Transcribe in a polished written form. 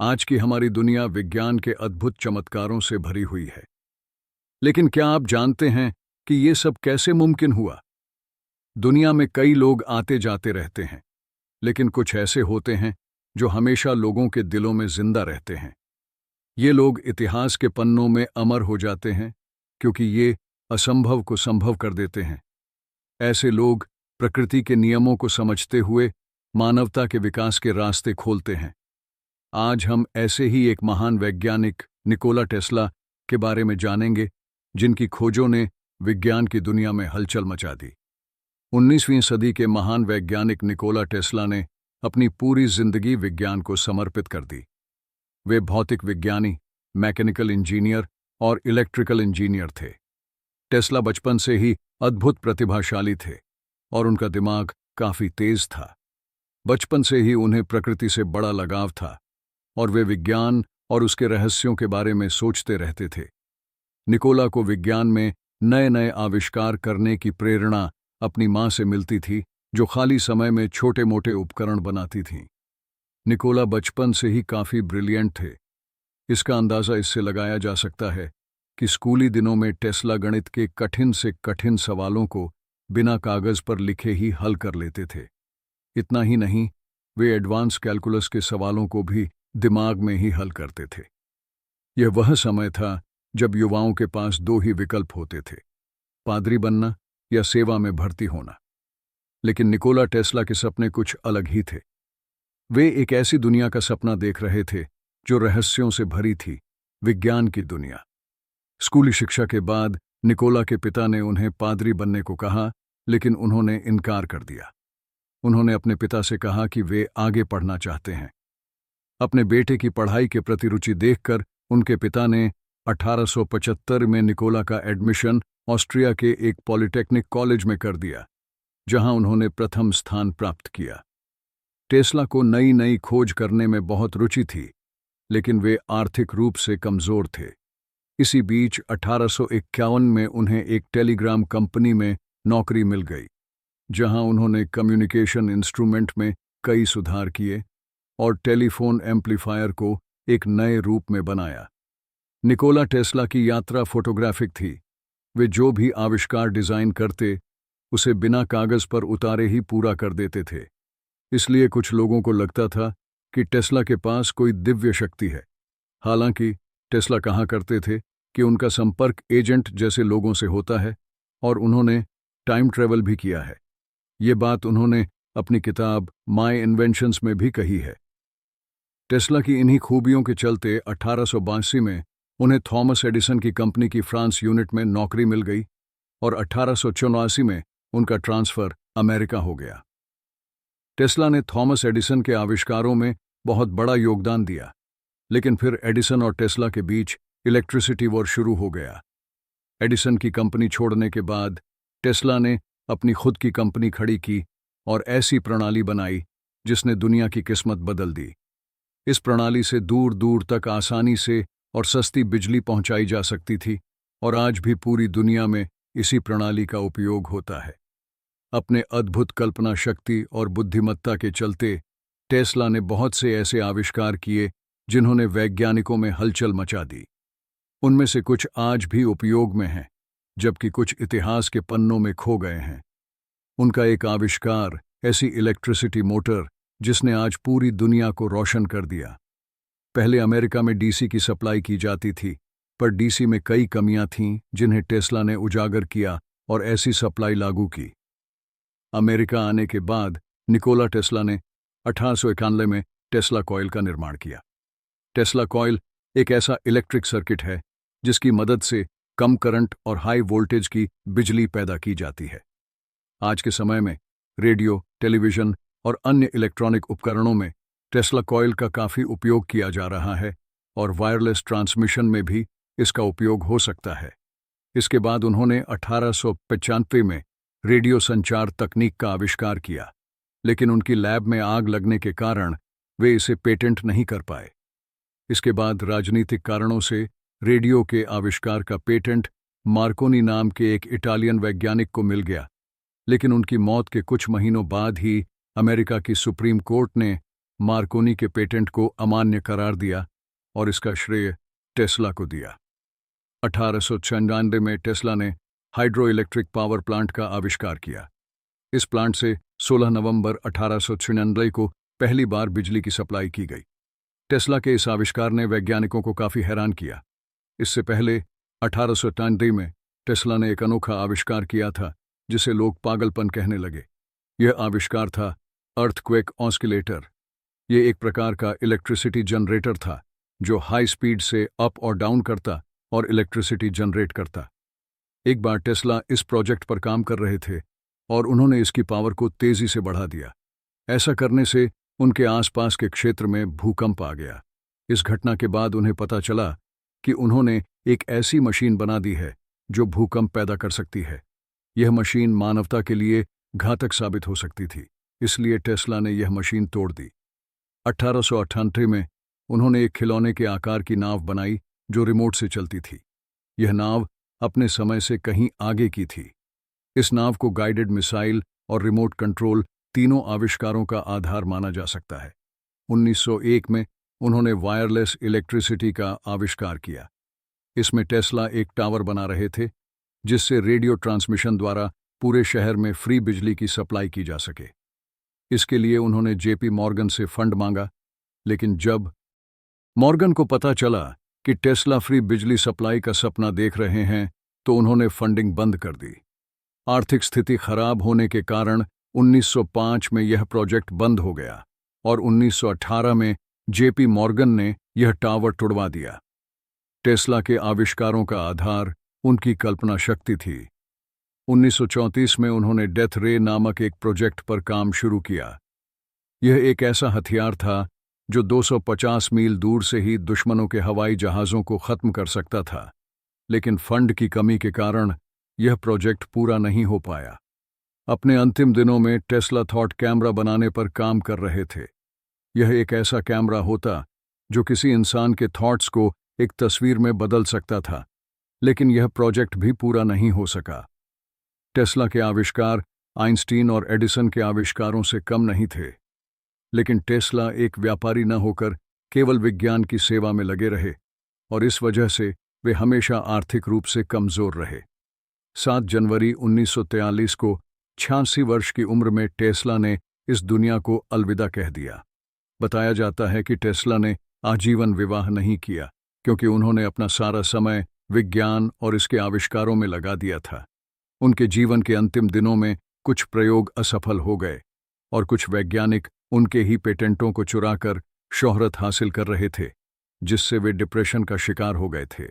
आज की हमारी दुनिया विज्ञान के अद्भुत चमत्कारों से भरी हुई है। लेकिन क्या आप जानते हैं कि ये सब कैसे मुमकिन हुआ? दुनिया में कई लोग आते जाते रहते हैं, लेकिन कुछ ऐसे होते हैं जो हमेशा लोगों के दिलों में जिंदा रहते हैं। ये लोग इतिहास के पन्नों में अमर हो जाते हैं क्योंकि ये असंभव को संभव कर देते हैं। ऐसे लोग प्रकृति के नियमों को समझते हुए मानवता के विकास के रास्ते खोलते हैं। आज हम ऐसे ही एक महान वैज्ञानिक निकोला टेस्ला के बारे में जानेंगे, जिनकी खोजों ने विज्ञान की दुनिया में हलचल मचा दी। 19वीं सदी के महान वैज्ञानिक निकोला टेस्ला ने अपनी पूरी जिंदगी विज्ञान को समर्पित कर दी। वे भौतिक विज्ञानी, मैकेनिकल इंजीनियर और इलेक्ट्रिकल इंजीनियर थे। टेस्ला बचपन से ही अद्भुत प्रतिभाशाली थे और उनका दिमाग काफी तेज था। बचपन से ही उन्हें प्रकृति से बड़ा लगाव था और वे विज्ञान और उसके रहस्यों के बारे में सोचते रहते थे। निकोला को विज्ञान में नए नए आविष्कार करने की प्रेरणा अपनी मां से मिलती थी, जो खाली समय में छोटे मोटे उपकरण बनाती थीं। निकोला बचपन से ही काफी ब्रिलियंट थे। इसका अंदाजा इससे लगाया जा सकता है कि स्कूली दिनों में टेस्ला गणित के कठिन से कठिन सवालों को बिना कागज पर लिखे ही हल कर लेते थे। इतना ही नहीं, वे एडवांस कैलकुलस के सवालों को भी दिमाग में ही हल करते थे। यह वह समय था जब युवाओं के पास दो ही विकल्प होते थे, पादरी बनना या सेवा में भर्ती होना। लेकिन निकोला टेस्ला के सपने कुछ अलग ही थे। वे एक ऐसी दुनिया का सपना देख रहे थे जो रहस्यों से भरी थी, विज्ञान की दुनिया। स्कूली शिक्षा के बाद निकोला के पिता ने उन्हें पादरी बनने को कहा, लेकिन उन्होंने इनकार कर दिया। उन्होंने अपने पिता से कहा कि वे आगे पढ़ना चाहते हैं। अपने बेटे की पढ़ाई के प्रति रुचि देखकर उनके पिता ने 1875 में निकोला का एडमिशन ऑस्ट्रिया के एक पॉलिटेक्निक कॉलेज में कर दिया, जहां उन्होंने प्रथम स्थान प्राप्त किया। टेस्ला को नई नई खोज करने में बहुत रुचि थी, लेकिन वे आर्थिक रूप से कमजोर थे। इसी बीच 1851 में उन्हें एक टेलीग्राम कंपनी में नौकरी मिल गई, जहां उन्होंने कम्युनिकेशन इंस्ट्रूमेंट में कई सुधार किए और टेलीफोन एम्पलीफायर को एक नए रूप में बनाया। निकोला टेस्ला की यात्रा फोटोग्राफिक थी। वे जो भी आविष्कार डिजाइन करते, उसे बिना कागज पर उतारे ही पूरा कर देते थे। इसलिए कुछ लोगों को लगता था कि टेस्ला के पास कोई दिव्य शक्ति है। हालांकि टेस्ला कहा करते थे कि उनका संपर्क एजेंट जैसे लोगों से होता है और उन्होंने टाइम ट्रेवल भी किया है। ये बात उन्होंने अपनी किताब माय इन्वेंशंस में भी कही है। टेस्ला की इन्हीं खूबियों के चलते 1882 में उन्हें थॉमस एडिसन की कंपनी की फ्रांस यूनिट में नौकरी मिल गई और 1884 में उनका ट्रांसफर अमेरिका हो गया। टेस्ला ने थॉमस एडिसन के आविष्कारों में बहुत बड़ा योगदान दिया, लेकिन फिर एडिसन और टेस्ला के बीच इलेक्ट्रिसिटी वॉर शुरू हो गया। एडिसन की कंपनी छोड़ने के बाद टेस्ला ने अपनी खुद की कंपनी खड़ी की और ऐसी प्रणाली बनाई जिसने दुनिया की किस्मत बदल दी। इस प्रणाली से दूर दूर तक आसानी से और सस्ती बिजली पहुंचाई जा सकती थी और आज भी पूरी दुनिया में इसी प्रणाली का उपयोग होता है। अपने अद्भुत कल्पना शक्ति और बुद्धिमत्ता के चलते टेस्ला ने बहुत से ऐसे आविष्कार किए जिन्होंने वैज्ञानिकों में हलचल मचा दी। उनमें से कुछ आज भी उपयोग में हैं, जबकि कुछ इतिहास के पन्नों में खो गए हैं। उनका एक आविष्कार, ऐसी इलेक्ट्रिसिटी मोटर, जिसने आज पूरी दुनिया को रोशन कर दिया। पहले अमेरिका में डीसी की सप्लाई की जाती थी, पर डीसी में कई कमियां थीं जिन्हें टेस्ला ने उजागर किया और ऐसी सप्लाई लागू की। अमेरिका आने के बाद निकोला टेस्ला ने 1891 में टेस्ला कॉइल का निर्माण किया। टेस्ला कॉइल एक ऐसा इलेक्ट्रिक सर्किट है जिसकी मदद से कम करंट और हाई वोल्टेज की बिजली पैदा की जाती है। आज के समय में रेडियो, टेलीविजन और अन्य इलेक्ट्रॉनिक उपकरणों में टेस्ला कॉइल का काफ़ी उपयोग किया जा रहा है और वायरलेस ट्रांसमिशन में भी इसका उपयोग हो सकता है। इसके बाद उन्होंने 1895 में रेडियो संचार तकनीक का आविष्कार किया, लेकिन उनकी लैब में आग लगने के कारण वे इसे पेटेंट नहीं कर पाए। इसके बाद राजनीतिक कारणों से रेडियो के आविष्कार का पेटेंट मार्कोनी नाम के एक इटालियन वैज्ञानिक को मिल गया, लेकिन उनकी मौत के कुछ महीनों बाद ही अमेरिका की सुप्रीम कोर्ट ने मार्कोनी के पेटेंट को अमान्य करार दिया और इसका श्रेय टेस्ला को दिया। 1896 में टेस्ला ने हाइड्रो इलेक्ट्रिक पावर प्लांट का आविष्कार किया। इस प्लांट से 16 नवंबर 1896 को पहली बार बिजली की सप्लाई की गई। टेस्ला के इस आविष्कार ने वैज्ञानिकों को काफी हैरान किया। इससे पहले 1893 में टेस्ला ने एक अनोखा आविष्कार किया था जिसे लोग पागलपन कहने लगे। यह आविष्कार था अर्थक्वेक ऑस्किलेटर। यह एक प्रकार का इलेक्ट्रिसिटी जनरेटर था जो हाई स्पीड से अप और डाउन करता और इलेक्ट्रिसिटी जनरेट करता। एक बार टेस्ला इस प्रोजेक्ट पर काम कर रहे थे और उन्होंने इसकी पावर को तेजी से बढ़ा दिया। ऐसा करने से उनके आसपास के क्षेत्र में भूकंप आ गया। इस घटना के बाद उन्हें पता चला कि उन्होंने एक ऐसी मशीन बना दी है जो भूकंप पैदा कर सकती है। यह मशीन मानवता के लिए घातक साबित हो सकती थी, इसलिए टेस्ला ने यह मशीन तोड़ दी। 1898 में उन्होंने एक खिलौने के आकार की नाव बनाई जो रिमोट से चलती थी। यह नाव अपने समय से कहीं आगे की थी। इस नाव को गाइडेड मिसाइल और रिमोट कंट्रोल तीनों आविष्कारों का आधार माना जा सकता है। 1901 में उन्होंने वायरलेस इलेक्ट्रिसिटी का आविष्कार किया। इसमें टेस्ला एक टावर बना रहे थे जिससे रेडियो ट्रांसमिशन द्वारा पूरे शहर में फ्री बिजली की सप्लाई की जा सके। इसके लिए उन्होंने जेपी मॉर्गन से फंड मांगा, लेकिन जब मॉर्गन को पता चला कि टेस्ला फ्री बिजली सप्लाई का सपना देख रहे हैं तो उन्होंने फंडिंग बंद कर दी। आर्थिक स्थिति खराब होने के कारण 1905 में यह प्रोजेक्ट बंद हो गया और 1918 में जेपी मॉर्गन ने यह टावर तुड़वा दिया। टेस्ला के आविष्कारों का आधार उनकी कल्पना शक्ति थी। 1934 में उन्होंने डेथ रे नामक एक प्रोजेक्ट पर काम शुरू किया। यह एक ऐसा हथियार था जो 250 मील दूर से ही दुश्मनों के हवाई जहाज़ों को खत्म कर सकता था, लेकिन फंड की कमी के कारण यह प्रोजेक्ट पूरा नहीं हो पाया। अपने अंतिम दिनों में टेस्ला थॉट कैमरा बनाने पर काम कर रहे थे। यह एक ऐसा कैमरा होता जो किसी इंसान के थॉट्स को एक तस्वीर में बदल सकता था, लेकिन यह प्रोजेक्ट भी पूरा नहीं हो सका। टेस्ला के आविष्कार आइंस्टीन और एडिसन के आविष्कारों से कम नहीं थे, लेकिन टेस्ला एक व्यापारी न होकर केवल विज्ञान की सेवा में लगे रहे और इस वजह से वे हमेशा आर्थिक रूप से कमजोर रहे। 7 जनवरी 1943 को 86 वर्ष की उम्र में टेस्ला ने इस दुनिया को अलविदा कह दिया। बताया जाता है कि टेस्ला ने आजीवन विवाह नहीं किया क्योंकि उन्होंने अपना सारा समय विज्ञान और इसके आविष्कारों में लगा दिया था। उनके जीवन के अंतिम दिनों में कुछ प्रयोग असफल हो गए और कुछ वैज्ञानिक उनके ही पेटेंटों को चुराकर शोहरत हासिल कर रहे थे, जिससे वे डिप्रेशन का शिकार हो गए थे।